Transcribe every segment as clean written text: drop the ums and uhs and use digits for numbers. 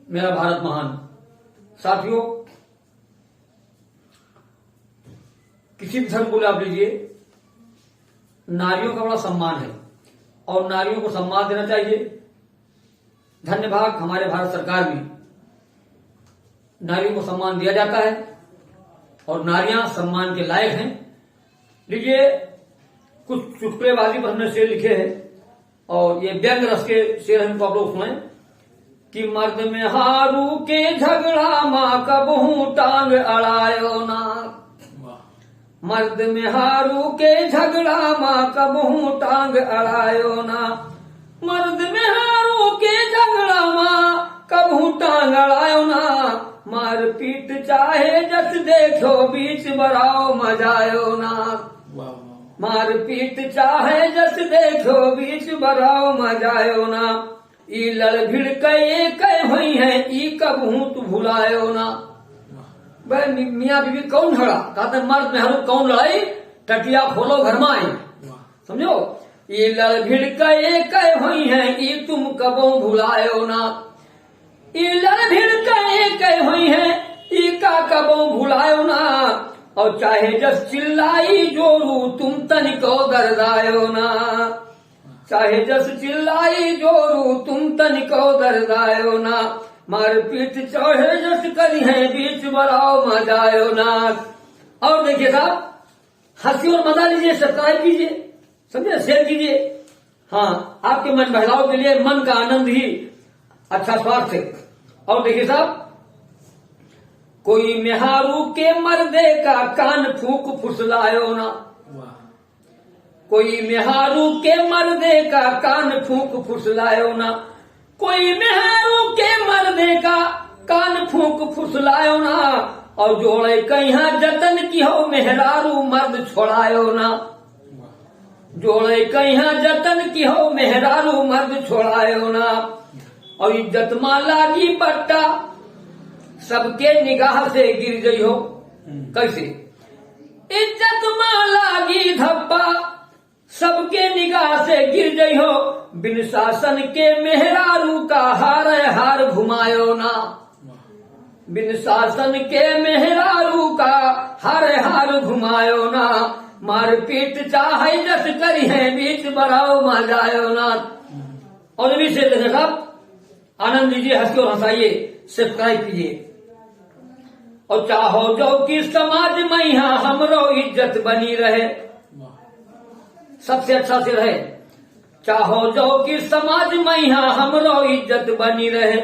मेरा भारत महान। साथियों, किसी भी धर्म को आप लीजिए, नारियों का बड़ा सम्मान है और नारियों को सम्मान देना चाहिए। धन्य भाग हमारे भारत सरकार में नारियों को सम्मान दिया जाता है और नारियां सम्मान के लायक हैं। लीजिए, कुछ चुटकुलेबाजी पर हमने शेर लिखे हैं और ये व्यंग रस के शेर हमको आप लोग सुने कि मर्द में हारू के झगड़ा माँ कबहू टांग अड़ायो ना। मर्द में हारू के झगड़ा माँ कबहू टांग अड़ायो ना। मर्द में हारू के झगड़ा माँ कबहू टांग अड़ायो ना। मार पीट चाहे जस देखो बीच बराओ मजायो ना। मार पीट चाहे जस देखो बीच बराओ मजायो ना। ई लड़ भिड़ कई हुई है ई कबहू तू भुलायो ना। भाई मियाँ बीबी कौन झगड़ा, कहते मर्द में हरू कौन लड़ाई, टटिया खोलो घर में आई। समझो, ई लड़ भिड़ कई हुई है ई तुम कबो भुलायो ना। ई लड़ भिड़ कई हुई है ई का कबो भुलायो ना। और चाहे जस चिल्लाई जोरू तुम तनिको दर्दायो ना। चाहे जस चिल्लाई जोरू तुम तनिको दर्दायो ना। मार पीट चढ़े जस करी है बीच बराओ मजायो ना। और देखिए साहब, हंसी और मजा लीजिए, सब्सक्राइब कीजिए, समझे, शेयर कीजिए। हाँ, आपके मन बहलाव के लिए मन का आनंद ही अच्छा स्वास्थ्य है। और देखिए साहब, कोई मेहारू के मर्दे का कान फूक फुसलायो ना। कोई मेहारू के मर्दे का कान फूक फुसलायो ना। कोई मेहारू के मर्दे का कान फूक फुसलायो ना। और जोड़े कहीं जतन की हो मेहरारू मर्द छोड़ायो ना। जोड़े कहीं जतन की हो मेहरारू मर्द छोड़ायो ना। और इज्जत मां लागी बट्टा सबके निगाह से गिर गई हो। कैसे? इज्जत मां लागी धब्बा सबके निगाह से गिर गई हो। बिन शासन के मेहरारू का हार हार घुमायो ना। बिन शासन के मेहरारू का हार हार घुमायो ना। मार पीट चाहे जस करी है बीच बराओ मजायो ना। और भी से देखें साहब, आनंद लीजिए, हंसिए और हंसाइए, सब्सक्राइब कीजिए। और चाहो जो कि समाज में यहाँ हमरो इज्जत बनी रहे। सबसे अच्छा शेर है, चाहो जो कि समाज में यहाँ हमरो इज्जत बनी रहे।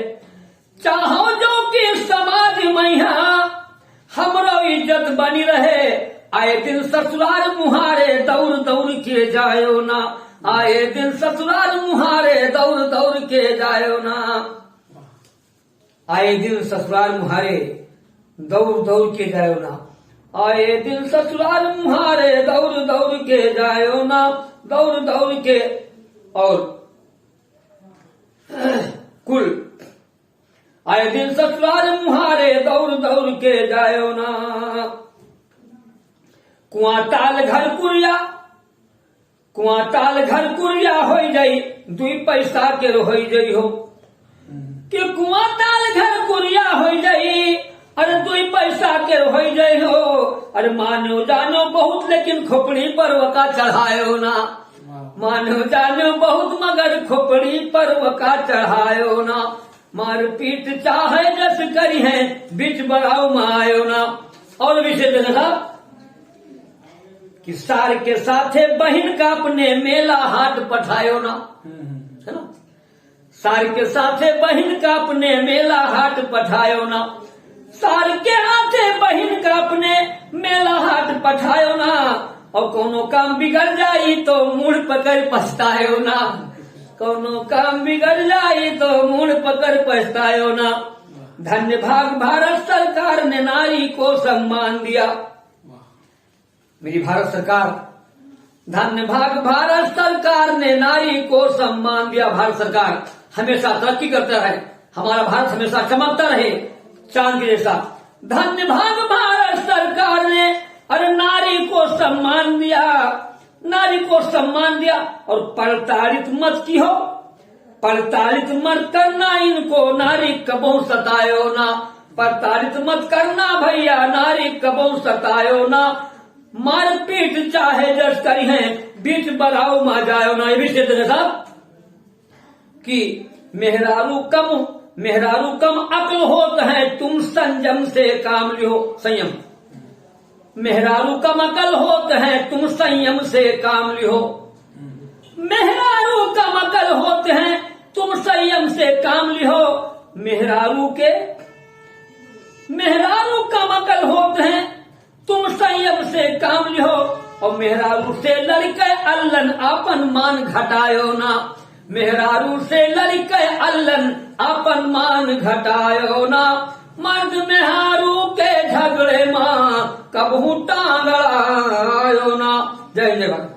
चाहो जो कि समाज में यहाँ हमरो इज्जत बनी रहे। आए दिन ससुराल मुहारे दौड़ दौड़ के जायो ना। आए दिन ससुराल मुहारे दौड़ दौड़ के जायो ना। आए दिन ससुराल मुहारे दौड़ दौड़ के जायो ना। आए दिन ससुराल मुहारे दौड़ दौड़ के जायो ना। दौड़ दौड़ के। और कुल आए दिन ससुराल मुहारे दौड़ दौड़ के जायो ना। कुआं ताल घर कुरिया, कुआं ताल घर कुरिया हो जाई दुई पैसा के हो जाई हो। कि कुआं ताल घर कुरिया हो जाई, अरे दुई पैसा के हो जाई हो। अरे मानो जानो बहुत लेकिन खोपड़ी पर वका चढ़ायो ना। मानो जानो बहुत मगर खोपड़ी पर वका चढ़ायो ना। मार पीट चाहे जस करी है बीच बराओ मायो ना। और विषय देखा कि सार के साथे बहन का अपने मेला हाट पठायो ना, है ना। सार के साथे बहन का अपने मेला हाट पठायो ना। सार के हाथे बहन का अपने मेला हाट पठायो ना। और कोनो काम बिगड़ जाई तो मुड़ पकड़ पछतायो ना। कोनो काम बिगड़ जाई तो मुड़ पकड़ पछतायो ना। धन्य भाग भारत सरकार ने नारी को सम्मान दिया। मेरी भारत सरकार, धन्य भाग भारत सरकार ने नारी को सम्मान दिया। भारत सरकार हमेशा तरक्की करता रहे, हमारा भारत हमेशा चमकता रहे चांद के जैसा। धन्य भाग भारत सरकार ने अरे नारी को सम्मान दिया, नारी को सम्मान दिया। और प्रताड़ित मत की हो, प्रताड़ित मत करना इनको, नारी कबो सतायो ना। प्रताड़ित मत करना भैया, नारी कबो सतायो ना। मार पीट चाहे जस करी है, बीच बढ़ाओ मा जायो ना। ये भी सिद्ध है साहब कि मेहरारू कम अक्ल होत है, तुम संयम से काम लियो। संयम, मेहरारू कम अकल होत है, तुम संयम से काम लियो। मेहरारू कम अकल होते हैं, तुम संयम से काम लियो। मेहरारू कम अकल होते हैं, तुम संयम से काम लियो। और मेहरारू से लड़के अल्लन अपन मान घटायो ना। मेहरारू से लड़के अल्लन अपन मान घटायो ना। मर्द मेहरारू के झगड़े मां कबहू टांग अड़ायो ना। जय जय भारत।